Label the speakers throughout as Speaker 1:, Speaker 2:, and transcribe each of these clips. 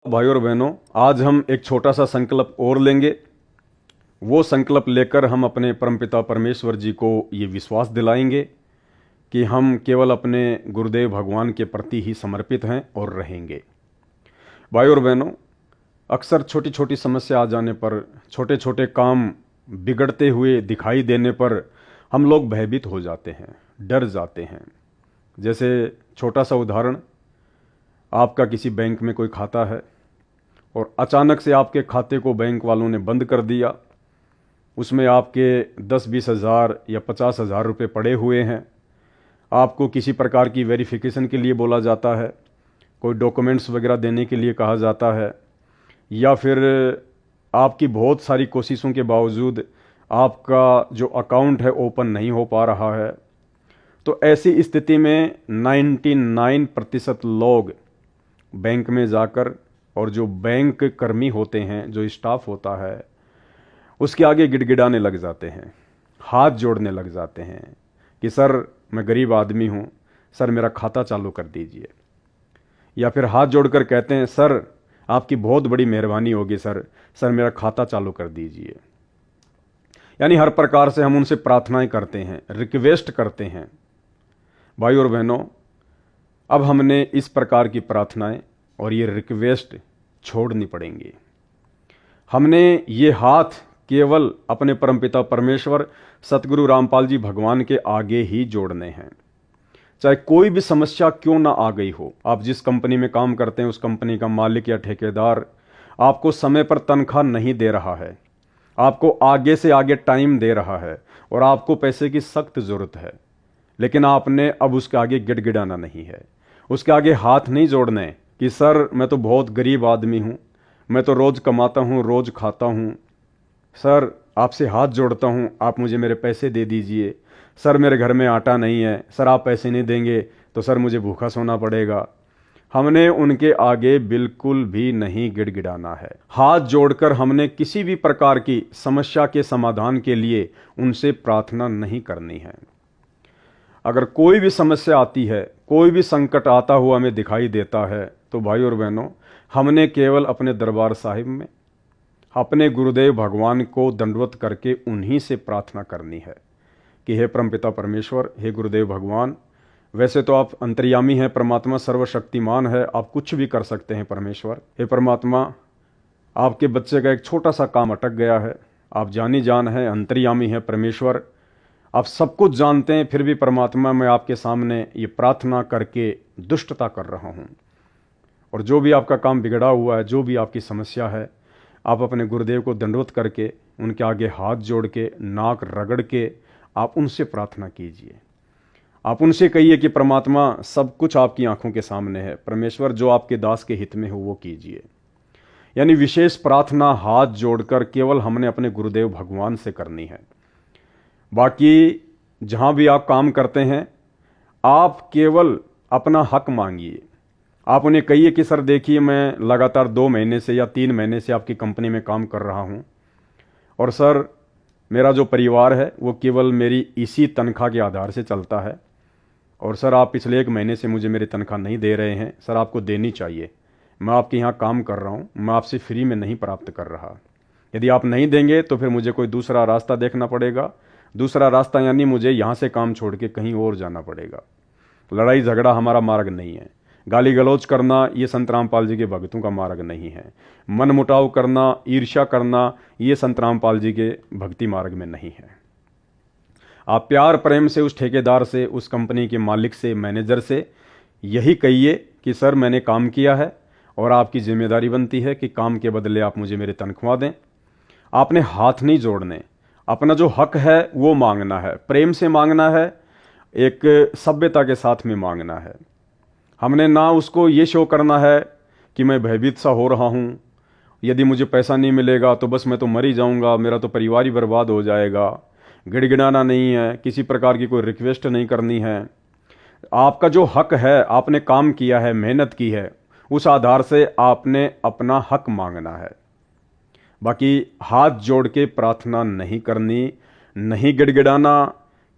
Speaker 1: भाई और बहनों, आज हम एक छोटा सा संकल्प और लेंगे। वो संकल्प लेकर हम अपने परमपिता परमेश्वर जी को ये विश्वास दिलाएंगे कि हम केवल अपने गुरुदेव भगवान के प्रति ही समर्पित हैं और रहेंगे। भाई और बहनों, अक्सर छोटी छोटी समस्या आ जाने पर, छोटे छोटे काम बिगड़ते हुए दिखाई देने पर हम लोग भयभीत हो जाते हैं, डर जाते हैं। जैसे छोटा सा उदाहरण, आपका किसी बैंक में कोई खाता है और अचानक से आपके खाते को बैंक वालों ने बंद कर दिया। उसमें आपके 10-20 हज़ार या 50 हज़ार रुपये पड़े हुए हैं। आपको किसी प्रकार की वेरिफिकेशन के लिए बोला जाता है, कोई डॉक्यूमेंट्स वगैरह देने के लिए कहा जाता है, या फिर आपकी बहुत सारी कोशिशों के बावजूद आपका जो अकाउंट है ओपन नहीं हो पा रहा है। तो ऐसी स्थिति में 99% लोग बैंक में जाकर, और जो बैंक कर्मी होते हैं, जो स्टाफ होता है, उसके आगे गिड़गिड़ाने लग जाते हैं, हाथ जोड़ने लग जाते हैं कि सर मैं गरीब आदमी हूँ, सर मेरा खाता चालू कर दीजिए। या फिर हाथ जोड़कर कहते हैं सर आपकी बहुत बड़ी मेहरबानी होगी, सर सर मेरा खाता चालू कर दीजिए। यानी हर प्रकार से हम उनसे प्रार्थनाएं करते हैं, रिक्वेस्ट करते हैं। भाई और बहनों, अब हमने इस प्रकार की प्रार्थनाएं और ये रिक्वेस्ट छोड़नी पड़ेंगी। हमने ये हाथ केवल अपने परमपिता परमेश्वर सतगुरु रामपाल जी भगवान के आगे ही जोड़ने हैं। चाहे कोई भी समस्या क्यों ना आ गई हो, आप जिस कंपनी में काम करते हैं उस कंपनी का मालिक या ठेकेदार आपको समय पर तनख्वाह नहीं दे रहा है, आपको आगे से आगे टाइम दे रहा है और आपको पैसे की सख्त ज़रूरत है, लेकिन आपने अब उसके आगे गिड़गिड़ाना नहीं है, उसके आगे हाथ नहीं जोड़ने कि सर मैं तो बहुत गरीब आदमी हूँ, मैं तो रोज़ कमाता हूँ, रोज़ खाता हूँ, सर आपसे हाथ जोड़ता हूँ, आप मुझे मेरे पैसे दे दीजिए। सर मेरे घर में आटा नहीं है, सर आप पैसे नहीं देंगे तो सर मुझे भूखा सोना पड़ेगा। हमने उनके आगे बिल्कुल भी नहीं गिड़गिड़ाना है। हाथ जोड़कर हमने किसी भी प्रकार की समस्या के समाधान के लिए उनसे प्रार्थना नहीं करनी है। अगर कोई भी समस्या आती है, कोई भी संकट आता हुआ हमें दिखाई देता है, तो भाई और बहनों, हमने केवल अपने दरबार साहिब में अपने गुरुदेव भगवान को दंडवत करके उन्हीं से प्रार्थना करनी है कि हे परमपिता परमेश्वर, हे गुरुदेव भगवान, वैसे तो आप अंतर्यामी हैं, परमात्मा सर्वशक्तिमान है, आप कुछ भी कर सकते हैं परमेश्वर। हे परमात्मा, आपके बच्चे का एक छोटा सा काम अटक गया है, आप जानी जान है, अंतर्यामी है परमेश्वर, आप सब कुछ जानते हैं, फिर भी परमात्मा मैं आपके सामने ये प्रार्थना करके दुष्टता कर रहा हूँ। और जो भी आपका काम बिगड़ा हुआ है, जो भी आपकी समस्या है, आप अपने गुरुदेव को दंडवत करके उनके आगे हाथ जोड़ के, नाक रगड़ के आप उनसे प्रार्थना कीजिए। आप उनसे कहिए कि परमात्मा सब कुछ आपकी आंखों के सामने है, परमेश्वर जो आपके दास के हित में हो वो कीजिए। यानी विशेष प्रार्थना हाथ जोड़कर केवल हमने अपने गुरुदेव भगवान से करनी है। बाकी जहाँ भी आप काम करते हैं, आप केवल अपना हक मांगिए। आप उन्हें कहिए कि सर देखिए, मैं लगातार 2 महीने से या 3 महीने से आपकी कंपनी में काम कर रहा हूँ, और सर मेरा जो परिवार है वो केवल मेरी इसी तनख्वाह के आधार से चलता है, और सर आप पिछले 1 महीने से मुझे मेरी तनख्वाह नहीं दे रहे हैं, सर आपको देनी चाहिए। मैं आपके यहाँ काम कर रहा हूँ, मैं आपसे फ्री में नहीं प्राप्त कर रहा। यदि आप नहीं देंगे तो फिर मुझे कोई दूसरा रास्ता देखना पड़ेगा। दूसरा रास्ता यानी मुझे यहाँ से काम छोड़ के कहीं और जाना पड़ेगा। लड़ाई झगड़ा हमारा मार्ग नहीं है। गाली गलौज करना ये संत रामपाल जी के भक्तों का मार्ग नहीं है। मन मुटाव करना, ईर्ष्या करना, ये संत रामपाल जी के भक्ति मार्ग में नहीं है। आप प्यार प्रेम से उस ठेकेदार से, उस कंपनी के मालिक से, मैनेजर से यही कहिए कि सर मैंने काम किया है और आपकी जिम्मेदारी बनती है कि काम के बदले आप मुझे मेरी तनख्वाह दें। आपने हाथ नहीं जोड़ने, अपना जो हक है वो मांगना है, प्रेम से मांगना है, एक सभ्यता के साथ में मांगना है। हमने ना उसको ये शो करना है कि मैं भयभीत सा हो रहा हूँ, यदि मुझे पैसा नहीं मिलेगा तो बस मैं तो मर ही जाऊँगा, मेरा तो परिवार ही बर्बाद हो जाएगा। गिड़गिड़ाना नहीं है, किसी प्रकार की कोई रिक्वेस्ट नहीं करनी है। आपका जो हक है, आपने काम किया है, मेहनत की है, उस आधार से आपने अपना हक मांगना है। बाकी हाथ जोड़ के प्रार्थना नहीं करनी, नहीं गिड़गिड़ाना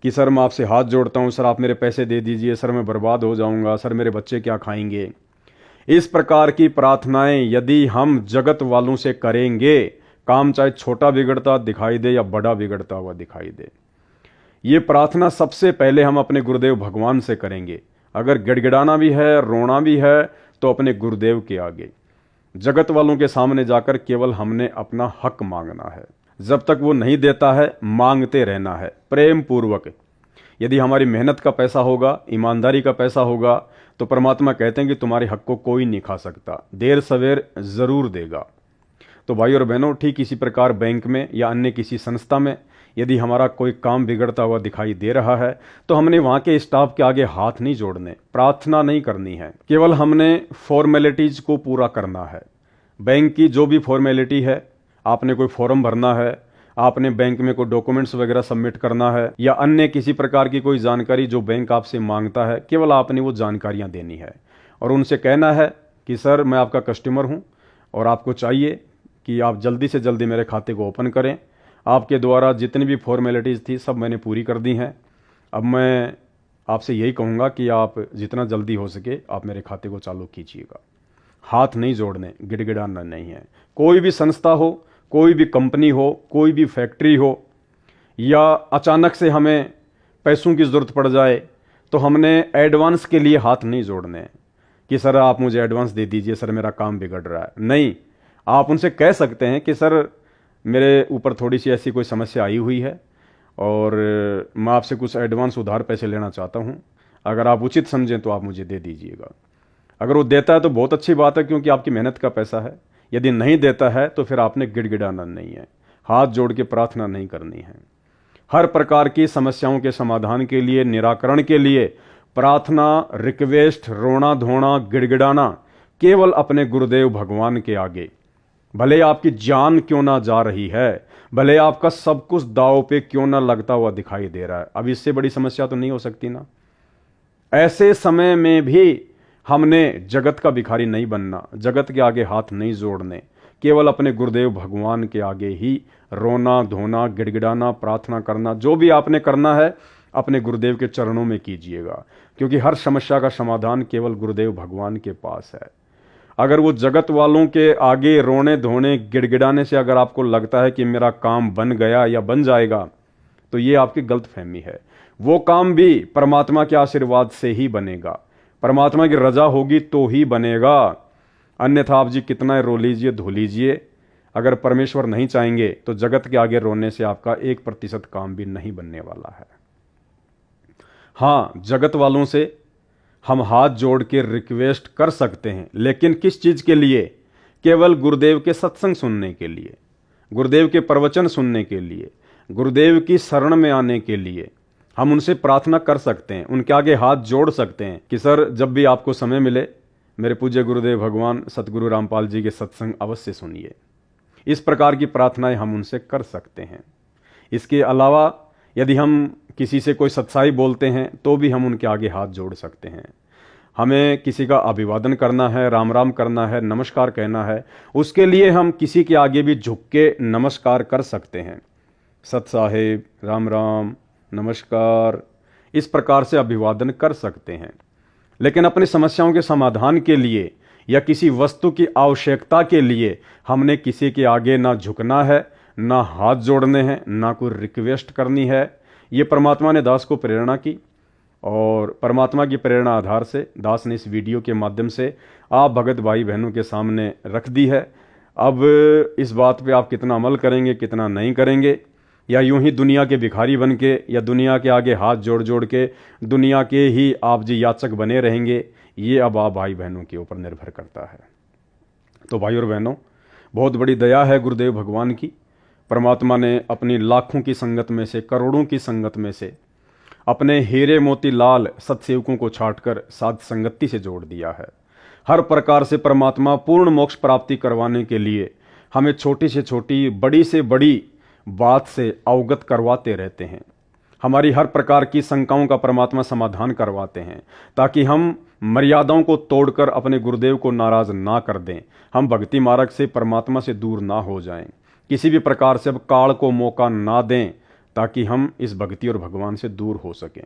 Speaker 1: कि सर मैं आपसे हाथ जोड़ता हूँ, सर आप मेरे पैसे दे दीजिए, सर मैं बर्बाद हो जाऊँगा, सर मेरे बच्चे क्या खाएंगे। इस प्रकार की प्रार्थनाएं यदि हम जगत वालों से करेंगे, काम चाहे छोटा बिगड़ता दिखाई दे या बड़ा बिगड़ता हुआ दिखाई दे, ये प्रार्थना सबसे पहले हम अपने गुरुदेव भगवान से करेंगे। अगर गिड़गिड़ाना भी है, रोना भी है, तो अपने गुरुदेव के आगे, जगत वालों के सामने जाकर केवल हमने अपना हक मांगना है। जब तक वो नहीं देता है, मांगते रहना है प्रेम पूर्वक। यदि हमारी मेहनत का पैसा होगा, ईमानदारी का पैसा होगा, तो परमात्मा कहते हैं कि तुम्हारे हक को कोई नहीं खा सकता, देर सवेर जरूर देगा। तो भाई और बहनों, ठीक इसी प्रकार बैंक में या अन्य किसी संस्था में यदि हमारा कोई काम बिगड़ता हुआ दिखाई दे रहा है, तो हमने वहाँ के स्टाफ के आगे हाथ नहीं जोड़ने, प्रार्थना नहीं करनी है, केवल हमने फॉर्मेलिटीज को पूरा करना है। बैंक की जो भी फॉर्मेलिटी है, आपने कोई फॉर्म भरना है, आपने बैंक में कोई डॉक्यूमेंट्स वगैरह सबमिट करना है, या अन्य किसी प्रकार की कोई जानकारी जो बैंक आपसे मांगता है, केवल आपने वो जानकारियाँ देनी है और उनसे कहना है कि सर मैं आपका कस्टमर हूँ और आपको चाहिए कि आप जल्दी से जल्दी मेरे खाते को ओपन करें। आपके द्वारा जितनी भी फॉर्मेलिटीज़ थी सब मैंने पूरी कर दी हैं। अब मैं आपसे यही कहूँगा कि आप जितना जल्दी हो सके आप मेरे खाते को चालू कीजिएगा। हाथ नहीं जोड़ने, गिड़गिड़ाना नहीं है। कोई भी संस्था हो, कोई भी कंपनी हो, कोई भी फैक्ट्री हो, या अचानक से हमें पैसों की ज़रूरत पड़ जाए, तो हमने एडवांस के लिए हाथ नहीं जोड़ने कि सर आप मुझे एडवांस दे दीजिए, सर मेरा काम बिगड़ रहा है। नहीं, आप उनसे कह सकते हैं कि सर मेरे ऊपर थोड़ी सी ऐसी कोई समस्या आई हुई है और मैं आपसे कुछ एडवांस उधार पैसे लेना चाहता हूं, अगर आप उचित समझें तो आप मुझे दे दीजिएगा। अगर वो देता है तो बहुत अच्छी बात है, क्योंकि आपकी मेहनत का पैसा है। यदि नहीं देता है तो फिर आपने गिड़गिड़ाना नहीं है, हाथ जोड़ के प्रार्थना नहीं करनी है। हर प्रकार की समस्याओं के समाधान के लिए, निराकरण के लिए प्रार्थना, रिक्वेस्ट, रोना धोना, गिड़गिड़ाना केवल अपने गुरुदेव भगवान के आगे। भले आपकी जान क्यों ना जा रही है, भले आपका सब कुछ दांव पे क्यों ना लगता हुआ दिखाई दे रहा है, अब इससे बड़ी समस्या तो नहीं हो सकती ना। ऐसे समय में भी हमने जगत का भिखारी नहीं बनना, जगत के आगे हाथ नहीं जोड़ने, केवल अपने गुरुदेव भगवान के आगे ही रोना धोना, गिड़गिड़ाना, प्रार्थना करना, जो भी आपने करना है अपने गुरुदेव के चरणों में कीजिएगा, क्योंकि हर समस्या का समाधान केवल गुरुदेव भगवान के पास है। अगर वो जगत वालों के आगे रोने धोने, गिड़गिड़ाने से अगर आपको लगता है कि मेरा काम बन गया या बन जाएगा, तो ये आपकी गलतफहमी है। वो काम भी परमात्मा के आशीर्वाद से ही बनेगा, परमात्मा की रजा होगी तो ही बनेगा। अन्यथा आप जी कितना रो लीजिए, धो लीजिए, अगर परमेश्वर नहीं चाहेंगे तो जगत के आगे रोने से आपका 1% काम भी नहीं बनने वाला है। हाँ, जगत वालों से हम हाथ जोड़ के रिक्वेस्ट कर सकते हैं, लेकिन किस चीज के लिए? केवल गुरुदेव के सत्संग सुनने के लिए, गुरुदेव के प्रवचन सुनने के लिए, गुरुदेव की शरण में आने के लिए हम उनसे प्रार्थना कर सकते हैं, उनके आगे हाथ जोड़ सकते हैं कि सर जब भी आपको समय मिले मेरे पूज्य गुरुदेव भगवान सतगुरु रामपाल जी के सत्संग अवश्य सुनिए। इस प्रकार की प्रार्थनाएं हम उनसे कर सकते हैं। इसके अलावा यदि हम किसी से कोई सच्चाई बोलते हैं तो भी हम उनके आगे हाथ जोड़ सकते हैं। हमें किसी का अभिवादन करना है, राम राम करना है, नमस्कार कहना है, उसके लिए हम किसी के आगे भी झुक के नमस्कार कर सकते हैं। सत साहेब, राम राम, नमस्कार, इस प्रकार से अभिवादन कर सकते हैं। लेकिन अपनी समस्याओं के समाधान के लिए या किसी वस्तु की आवश्यकता के लिए हमने किसी के आगे ना झुकना है, ना हाथ जोड़ने हैं, ना कोई रिक्वेस्ट करनी है। ये परमात्मा ने दास को प्रेरणा की और परमात्मा की प्रेरणा आधार से दास ने इस वीडियो के माध्यम से आप भगत भाई बहनों के सामने रख दी है। अब इस बात पे आप कितना अमल करेंगे, कितना नहीं करेंगे, या यूं ही दुनिया के भिखारी बन के या दुनिया के आगे हाथ जोड़ जोड़ के दुनिया के ही आप जी याचक बने रहेंगे, ये अब आप भाई बहनों के ऊपर निर्भर करता है। तो भाई और बहनों, बहुत बड़ी दया है गुरुदेव भगवान की। परमात्मा ने अपनी लाखों की संगत में से, करोड़ों की संगत में से अपने हीरे मोती लाल सत्सेवकों को छांटकर साध संगति से जोड़ दिया है। हर प्रकार से परमात्मा पूर्ण मोक्ष प्राप्ति करवाने के लिए हमें छोटी से छोटी, बड़ी से बड़ी बात से अवगत करवाते रहते हैं। हमारी हर प्रकार की शंकाओं का परमात्मा समाधान करवाते हैं, ताकि हम मर्यादाओं को तोड़कर अपने गुरुदेव को नाराज ना कर दें, हम भक्ति मार्ग से परमात्मा से दूर ना हो जाएं, किसी भी प्रकार से अब काल को मौका ना दें, ताकि हम इस भक्ति और भगवान से दूर हो सकें।